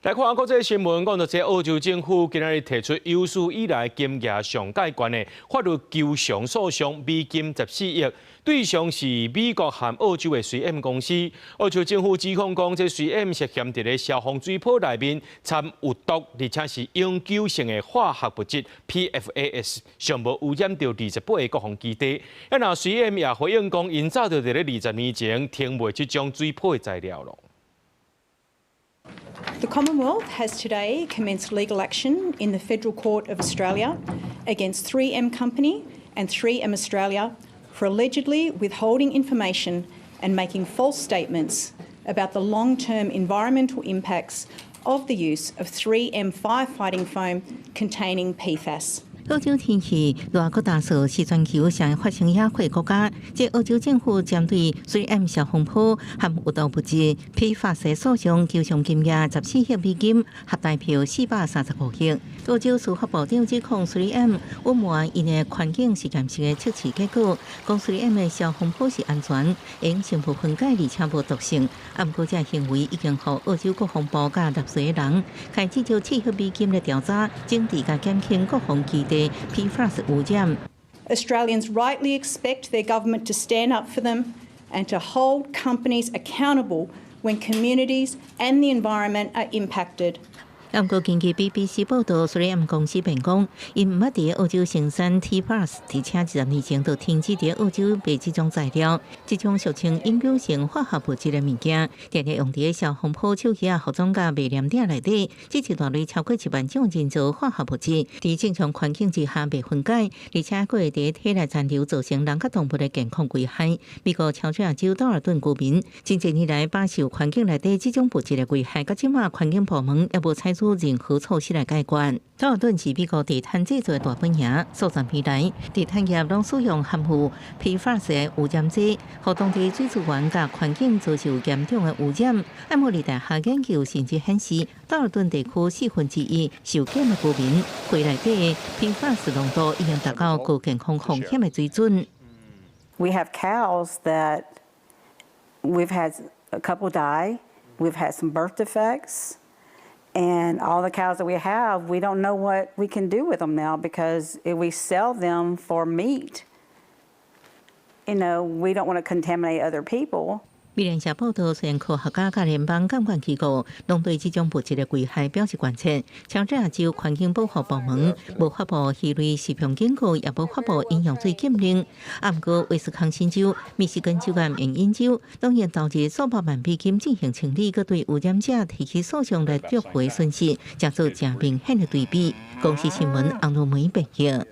來看國際新聞，講到這澳洲政府今日提出有史以來金額上介懸的法律求償訴訟，美金14億，對象是美國和澳洲的 3M 公司。澳洲政府指控講，這 3M 涉嫌佇咧消防水泡內面摻有毒，而且是永久性的化學物質 PFAS， 尚無污染到28個國防基地。那 3M 也回應講，因早就佇咧20年前停賣這種水泡的材料咯。The Commonwealth has today commenced legal action in the Federal Court of Australia against 3M Company and 3M Australia for allegedly withholding information and making false statements about the long-term environmental impacts of the use of 3M firefighting foam containing PFAS. 澳洲天氣熱國大數是全球上發生野火國家，即澳洲政府針對 3M 消防泡和有毒物質 PFAS 訴訟求償金額14億美金，合大票435億。澳洲司法部長指控 3M 隱瞞因的環境實驗室的測試結果，講 3M 的消防泡是安全，因成分分解而且無毒性。不過這行為已經讓澳洲國防部甲納稅的人開始就7億美金的調查，整治甲減輕國防基地PFAS 污染。Australians rightly expect their government to stand up for them and to hold companies accountable when communities and the environment are impacted. 不過，根據 BBC 報道 ，3M 公司辯講，因唔捌喺澳洲生產 PFAS， 而且20年前就停止喺澳洲賣這種材料。這種俗稱永久性化學物質的物件，常常用喺消防泡手機啊、服裝甲賣黏點內底。這一大類超過1萬種人造化學物質，在正常環境之下未分解，而且還會喺體內殘留，造成人甲動物的健康危害。美國喬治亞州道爾頓居民，近幾年來飽受環境內底這種物質的危害，到今嘛環境部門也無採取任何措施來解決。道爾頓是美國地毯製造的大本營，數十年來，地毯業攏使用含有 PFAS 的污染劑，讓當地水資源甲環境遭受嚴重的污染。艾默里大學研究甚至顯示，道爾頓地區1/4受檢的居民，肺內底的 PFAS 濃度已經達到高健康風險的水準。We have cows that we've had a couple die. We've had some birth defects. And all the cows that we have, we don't know what we can do with them now because if we sell them for meat, we don't want to contaminate other people. 美聯社報道，雖然科學家甲聯邦監管機構攏對這種物質的危害表示關切，喬治亞州環境保護部門無發布魚類食品警告，也無發布飲用水禁令。不過，威斯康辛州、密西根州甲緬因州當然投入數百萬美金進行清理，佮對污染者提起訴訟來挽回損失，加做正明顯的對比。公視新聞，洪如梅報道。